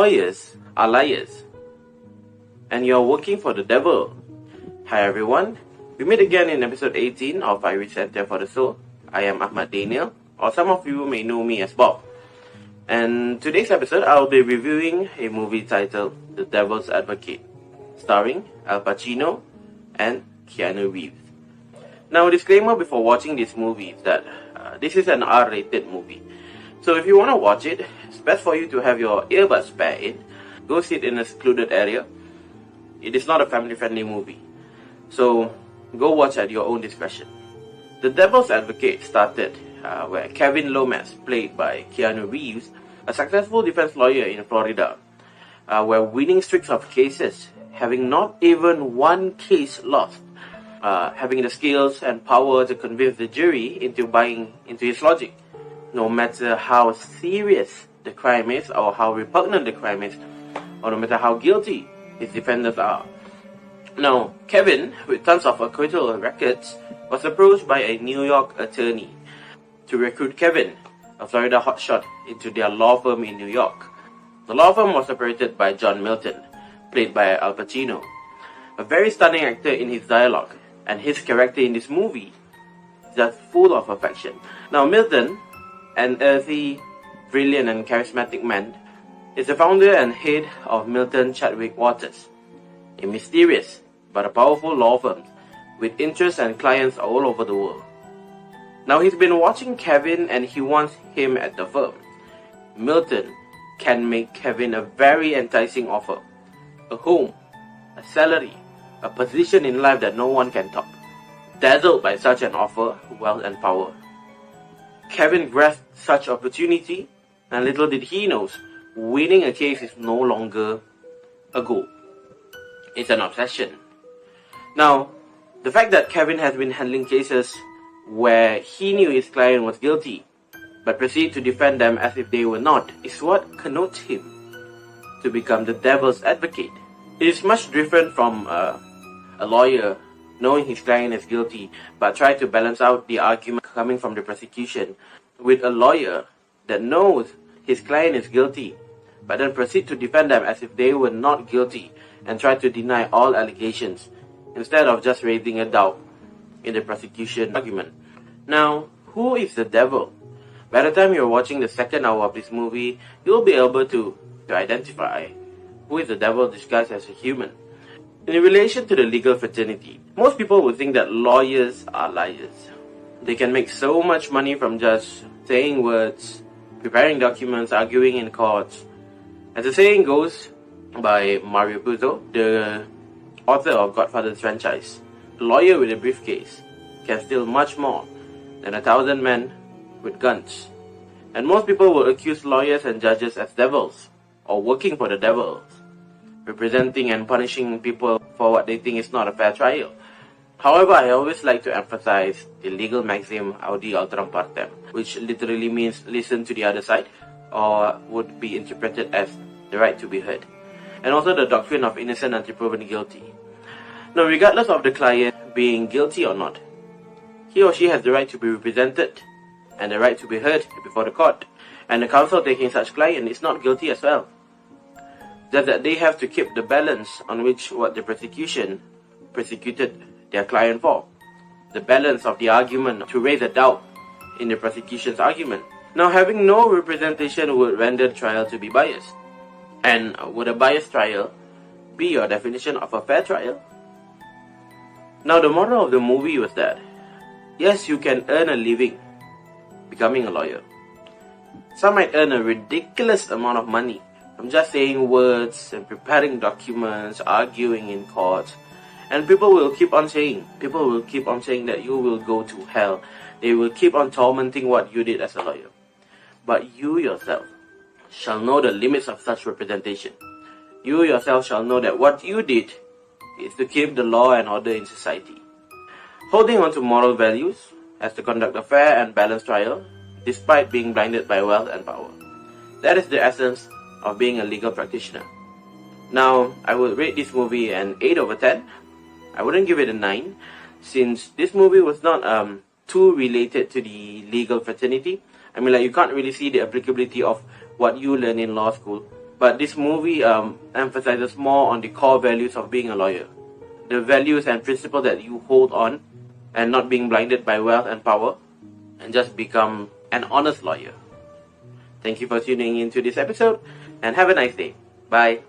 lawyers are liars, and you're working for the devil. Hi everyone, we meet again in episode 18 of Iuris Scientia for the Soul. I am AHMAD DANIAL, or some of you may know me as Bob. And today's episode, I'll be reviewing a movie titled The Devil's Advocate, starring Al Pacino and Keanu Reeves. Now, a disclaimer before watching this movie is that this is an R-rated movie. So if you want to watch it, it's best for you to have your earbuds spare in. Go sit in a secluded area. It is not a family-friendly movie. So go watch at your own discretion. The Devil's Advocate started where Kevin Lomas, played by Keanu Reeves, a successful defense lawyer in Florida, were winning streaks of cases, having not even one case lost, having the skills and power to convince the jury into buying into his logic. No matter how serious the crime is, or how repugnant the crime is, or no matter how guilty his defendants are. Now, Kevin, with tons of acquittal records, was approached by a New York attorney to recruit Kevin, a Florida hotshot, into their law firm in New York. The law firm was operated by John Milton, played by Al Pacino, a very stunning actor in his dialogue, and his character in this movie is just full of affection. Now, Milton, an earthy, brilliant and charismatic man, is the founder and head of Milton Chadwick Waters, a mysterious but a powerful law firm with interests and clients all over the world. Now, he's been watching Kevin and he wants him at the firm. Milton can make Kevin a very enticing offer: a home, a salary, a position in life that no one can top. Dazzled by such an offer, wealth and power, Kevin grasped such opportunity, and little did he know, winning a case is no longer a goal. It's an obsession. Now, the fact that Kevin has been handling cases where he knew his client was guilty, but proceeded to defend them as if they were not, is what connotes him to become the devil's advocate. It is much different from a lawyer knowing his client is guilty, but try to balance out the argument coming from the prosecution, with a lawyer that knows his client is guilty, but then proceed to defend them as if they were not guilty and try to deny all allegations, instead of just raising a doubt in the prosecution argument. Now, who is the devil? By the time you're watching the second hour of this movie, you'll be able to identify who is the devil disguised as a human. In relation to the legal fraternity, most people would think that lawyers are liars. They can make so much money from just saying words, preparing documents, arguing in courts. As the saying goes by Mario Puzo, the author of Godfather's franchise, a lawyer with a briefcase can steal much more than 1,000 men with guns. And most people will accuse lawyers and judges as devils, or working for the devils, representing and punishing people for what they think is not a fair trial. However, I always like to emphasize the legal maxim audi alteram partem, which literally means listen to the other side, or would be interpreted as the right to be heard, and also the doctrine of innocent until proven guilty. Now, regardless of the client being guilty or not, he or she has the right to be represented and the right to be heard before the court, and the counsel taking such client is not guilty as well. Just that they have to keep the balance on which what the prosecution prosecuted their client for. The balance of the argument to raise a doubt in the prosecution's argument. Now, having no representation would render the trial to be biased. And would a biased trial be your definition of a fair trial? Now, the moral of the movie was that, yes, you can earn a living becoming a lawyer. Some might earn a ridiculous amount of money from just saying words and preparing documents, arguing in court. And people will keep on saying that you will go to hell. They will keep on tormenting what you did as a lawyer. But you yourself shall know the limits of such representation. You yourself shall know that what you did is to keep the law and order in society. Holding on to moral values as to conduct a fair and balanced trial, despite being blinded by wealth and power. That is the essence of being a legal practitioner. Now, I would rate this movie an 8 over 10. I wouldn't give it a 9, since this movie was not too related to the legal fraternity. I mean, like, you can't really see the applicability of what you learn in law school. But this movie emphasizes more on the core values of being a lawyer. The values and principles that you hold on, and not being blinded by wealth and power, and just become an honest lawyer. Thank you for tuning into this episode, and have a nice day. Bye.